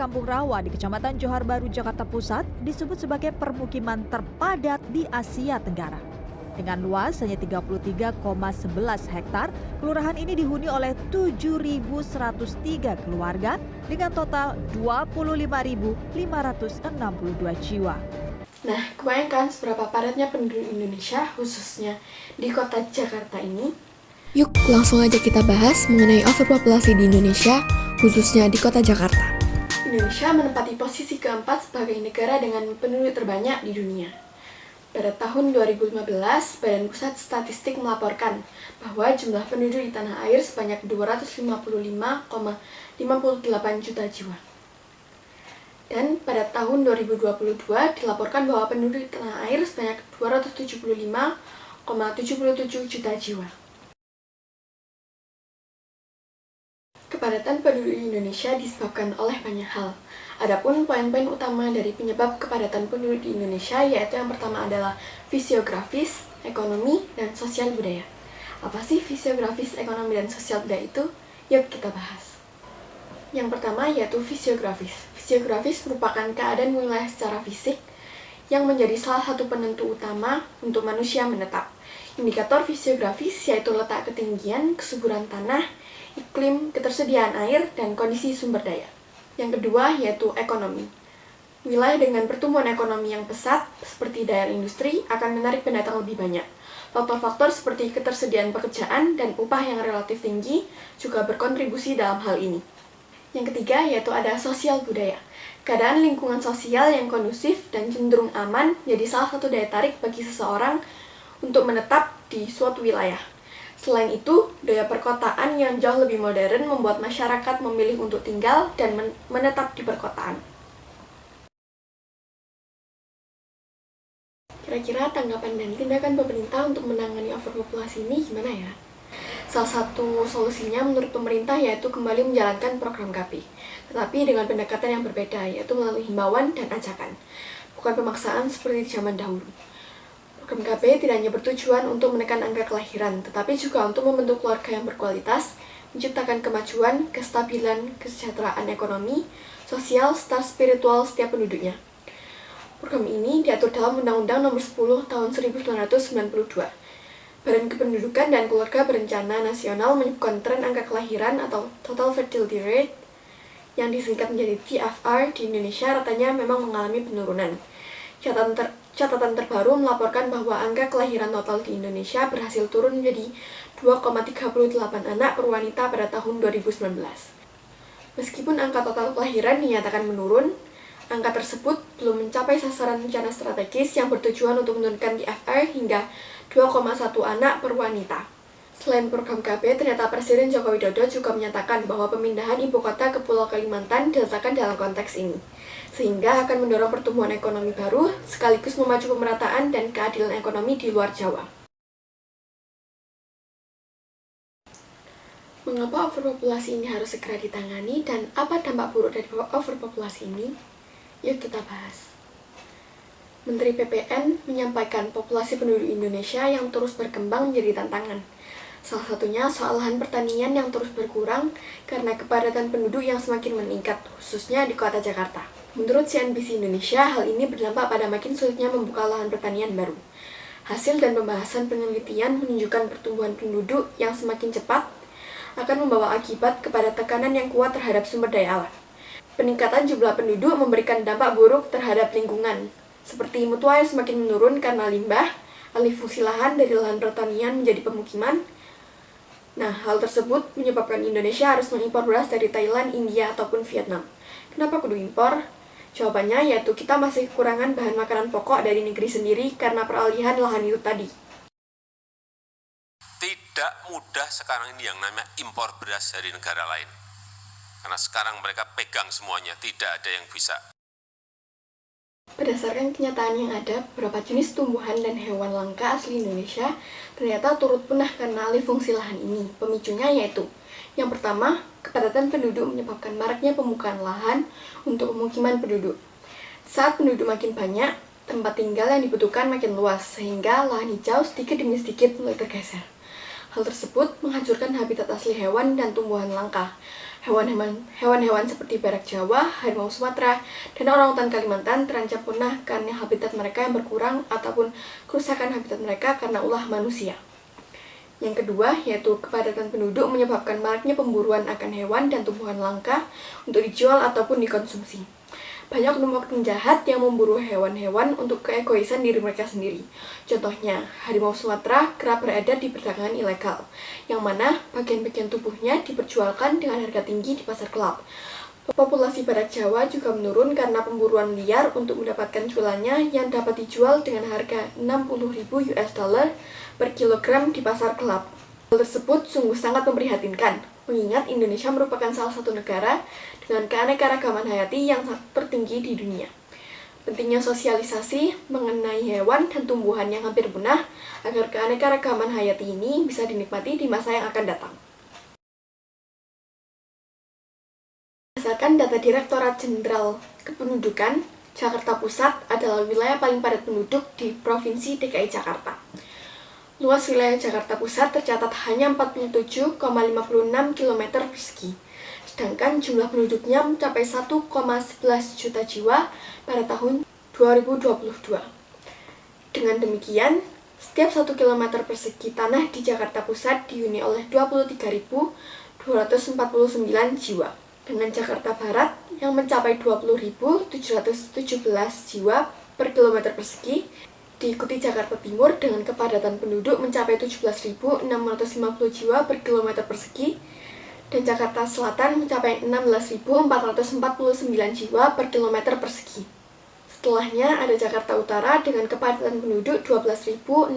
Kampung Rawa di Kecamatan Johar Baru, Jakarta Pusat disebut sebagai permukiman terpadat di Asia Tenggara. Dengan luas hanya 33,11 hektar, kelurahan ini dihuni oleh 7.103 keluarga dengan total 25.562 jiwa. Nah, kebayangkan seberapa padatnya penduduk Indonesia, khususnya di kota Jakarta ini? Yuk, langsung aja kita bahas mengenai overpopulasi di Indonesia, khususnya di kota Jakarta. Indonesia menempati posisi keempat sebagai negara dengan penduduk terbanyak di dunia. Pada tahun 2015, Badan Pusat Statistik melaporkan bahwa jumlah penduduk di tanah air sebanyak 255,58 juta jiwa. Dan pada tahun 2022 dilaporkan bahwa penduduk di tanah air sebanyak 275,77 juta jiwa. Kepadatan penduduk di Indonesia disebabkan oleh banyak hal. Adapun poin-poin utama dari penyebab kepadatan penduduk di Indonesia yaitu yang pertama adalah fisiografis, ekonomi, dan sosial budaya. Apa sih fisiografis, ekonomi, dan sosial budaya itu? Yuk kita bahas. Yang pertama yaitu fisiografis. Fisiografis merupakan keadaan wilayah secara fisik yang menjadi salah satu penentu utama untuk manusia menetap. Indikator fisiografis yaitu letak ketinggian, kesuburan tanah, iklim, ketersediaan air, dan kondisi sumber daya. Yang kedua yaitu ekonomi. Wilayah dengan pertumbuhan ekonomi yang pesat, seperti daerah industri, akan menarik pendatang lebih banyak. Faktor-faktor seperti ketersediaan pekerjaan dan upah yang relatif tinggi juga berkontribusi dalam hal ini. Yang ketiga yaitu ada sosial budaya. Keadaan lingkungan sosial yang kondusif dan cenderung aman jadi salah satu daya tarik bagi seseorang untuk menetap di suatu wilayah. Selain itu, daya perkotaan yang jauh lebih modern membuat masyarakat memilih untuk tinggal dan menetap di perkotaan. Kira-kira tanggapan dan tindakan pemerintah untuk menangani overpopulasi ini gimana ya? Salah satu solusinya menurut pemerintah yaitu kembali menjalankan program KP, tetapi dengan pendekatan yang berbeda, yaitu melalui himbauan dan ajakan, bukan pemaksaan seperti di zaman dahulu. Program KB tidak hanya bertujuan untuk menekan angka kelahiran, tetapi juga untuk membentuk keluarga yang berkualitas, menciptakan kemajuan, kestabilan, kesejahteraan ekonomi, sosial, serta spiritual setiap penduduknya. Program ini diatur dalam Undang-Undang Nomor 10 Tahun 1992. Badan Kependudukan dan Keluarga Berencana Nasional menyebutkan tren angka kelahiran atau Total Fertility Rate yang disingkat menjadi TFR di Indonesia ratanya memang mengalami penurunan. Catatan terbaru melaporkan bahwa angka kelahiran total di Indonesia berhasil turun menjadi 2,38 anak per wanita pada tahun 2019. Meskipun angka total kelahiran dinyatakan menurun, angka tersebut belum mencapai sasaran rencana strategis yang bertujuan untuk menurunkan TFR hingga 2,1 anak per wanita. Selain program KB, ternyata Presiden Joko Widodo juga menyatakan bahwa pemindahan ibu kota ke Pulau Kalimantan diletakkan dalam konteks ini, sehingga akan mendorong pertumbuhan ekonomi baru, sekaligus memacu pemerataan dan keadilan ekonomi di luar Jawa. Mengapa overpopulasi ini harus segera ditangani dan apa dampak buruk dari overpopulasi ini? Yuk kita bahas. Menteri PPN menyampaikan populasi penduduk Indonesia yang terus berkembang menjadi tantangan. Salah satunya soal lahan pertanian yang terus berkurang karena kepadatan penduduk yang semakin meningkat, khususnya di kota Jakarta. Menurut CNBC Indonesia, hal ini berdampak pada makin sulitnya membuka lahan pertanian baru. Hasil dan pembahasan penelitian menunjukkan pertumbuhan penduduk yang semakin cepat akan membawa akibat kepada tekanan yang kuat terhadap sumber daya alam. Peningkatan jumlah penduduk memberikan dampak buruk terhadap lingkungan, seperti mutu air semakin menurun karena limbah, alih fungsi lahan dari lahan pertanian menjadi pemukiman. Nah, hal tersebut menyebabkan Indonesia harus mengimpor beras dari Thailand, India, ataupun Vietnam. Kenapa kudu impor? Jawabannya yaitu kita masih kekurangan bahan makanan pokok dari negeri sendiri karena peralihan lahan itu tadi. Tidak mudah sekarang ini yang namanya impor beras dari negara lain. Karena sekarang mereka pegang semuanya, tidak ada yang bisa. Berdasarkan kenyataan yang ada, beberapa jenis tumbuhan dan hewan langka asli Indonesia ternyata turut punah karena alih fungsi lahan ini. Pemicunya yaitu, yang pertama, kepadatan penduduk menyebabkan maraknya pembukaan lahan untuk pemukiman penduduk. Saat penduduk makin banyak, tempat tinggal yang dibutuhkan makin luas, sehingga lahan hijau sedikit demi sedikit mulai tergeser. Hal tersebut menghancurkan habitat asli hewan dan tumbuhan langka. Hewan-hewan seperti barak Jawa, harimau Sumatera, dan orangutan Kalimantan terancam punah karena habitat mereka yang berkurang ataupun kerusakan habitat mereka karena ulah manusia. Yang kedua, yaitu kepadatan penduduk menyebabkan maraknya pemburuan akan hewan dan tumbuhan langka untuk dijual ataupun dikonsumsi. Banyak oknum-oknum jahat yang memburu hewan-hewan untuk keegoisan diri mereka sendiri. Contohnya, harimau Sumatera kerap beredar di perdagangan ilegal, yang mana bagian-bagian tubuhnya diperjualkan dengan harga tinggi di pasar gelap. Populasi badak Jawa juga menurun karena pemburuan liar untuk mendapatkan culannya yang dapat dijual dengan harga 60.000 US dollar per kilogram di pasar gelap. Hal tersebut sungguh sangat memprihatinkan, mengingat Indonesia merupakan salah satu negara dengan keanekaragaman hayati yang tertinggi di dunia. Pentingnya sosialisasi mengenai hewan dan tumbuhan yang hampir punah agar keanekaragaman hayati ini bisa dinikmati di masa yang akan datang. Berdasarkan data Direktorat Jenderal Kependudukan, Jakarta Pusat adalah wilayah paling padat penduduk di Provinsi DKI Jakarta. Luas wilayah Jakarta Pusat tercatat hanya 47,56 km persegi, sedangkan jumlah penduduknya mencapai 1,11 juta jiwa pada tahun 2022. Dengan demikian, setiap 1 km persegi tanah di Jakarta Pusat dihuni oleh 23.249 jiwa, dengan Jakarta Barat yang mencapai 20.717 jiwa per kilometer persegi, diikuti Jakarta Timur dengan kepadatan penduduk mencapai 17.650 jiwa per kilometer persegi, dan Jakarta Selatan mencapai 16.449 jiwa per kilometer persegi. Setelahnya ada Jakarta Utara dengan kepadatan penduduk 12.652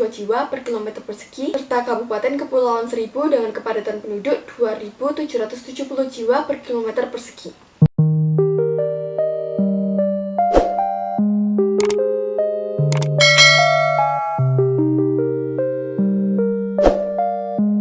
jiwa per kilometer persegi, serta Kabupaten Kepulauan Seribu dengan kepadatan penduduk 2.770 jiwa per kilometer persegi.